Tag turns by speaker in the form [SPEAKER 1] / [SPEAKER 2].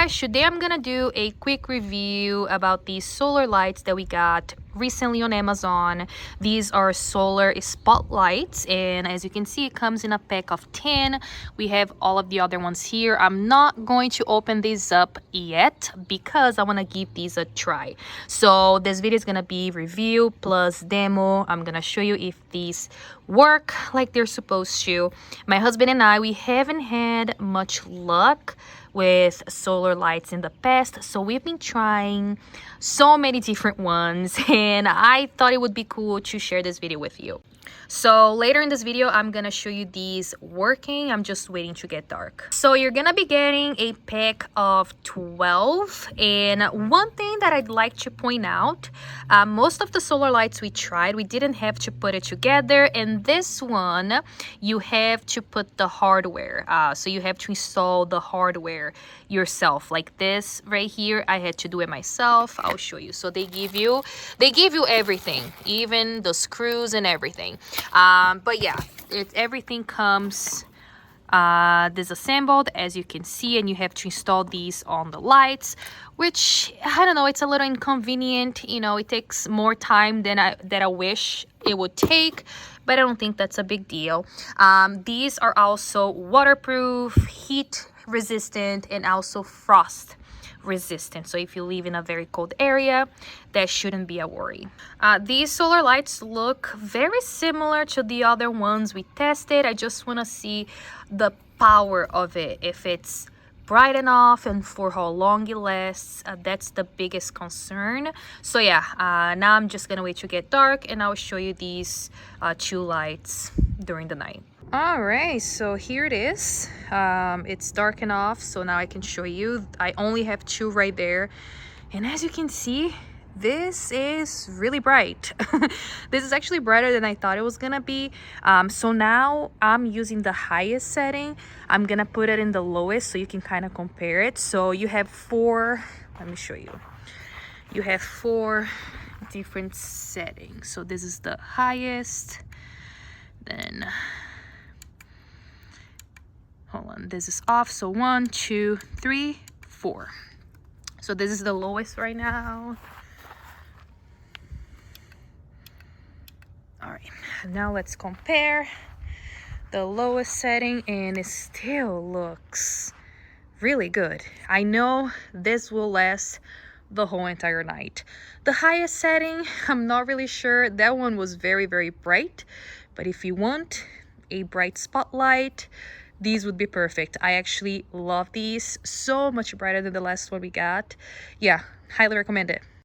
[SPEAKER 1] guys, today I'm gonna do a quick review about these solar lights that we got recently on Amazon. These are solar spotlights, and as you can see, it comes in a pack of 10. We have all of the other ones here. I'm not going to open these up yet because I want to give these a try. So this video is gonna be review plus demo. I'm gonna show you if these work like they're supposed to. My husband and I, we haven't had much luck with solar lights in the past, so we've been trying so many different ones, and I thought it would be cool to share this video with you. So later in this video, I'm gonna show you these working. I'm just waiting to get dark. So you're gonna be getting a pack of 12, and one thing that I'd like to point out, most of the solar lights we tried, we didn't have to put it together, and this one you have to put the hardware, so you have to install the hardware yourself. Like this right here, I had to do it myself. I'll show you. So they give you everything, even the screws and everything. But yeah, everything comes disassembled, as you can see, and you have to install these on the lights, which I don't know, it's a little inconvenient. You know, it takes more time than I wish it would take, but I don't think that's a big deal. These are also waterproof, heat resistant, and also frost resistant, so if you live in a very cold area, that shouldn't be a worry. These solar lights look very similar to the other ones we tested. I just want to see the power of it, if it's bright enough and for how long it lasts. That's the biggest concern. So yeah, now I'm just gonna wait to get dark, and I'll show you these two lights during the night. All right, so here it is. It's dark enough, so now I can show you. I only have two right there, and as you can see, this is really bright. This is actually brighter than I thought it was gonna be. So now I'm using the highest setting. I'm gonna put it in the lowest so you can kind of compare it. So you have four, let me show you. You have four different settings. So this is the highest, then hold on, this is off. So 1, 2, 3, 4. So this is the lowest right now. All right, now let's compare the lowest setting, and it still looks really good. I know this will last the whole entire night. The highest setting, I'm not really sure. That one was very, very bright, but if you want a bright spotlight, these would be perfect. I actually love these, so much brighter than the last one we got. Yeah, highly recommend it.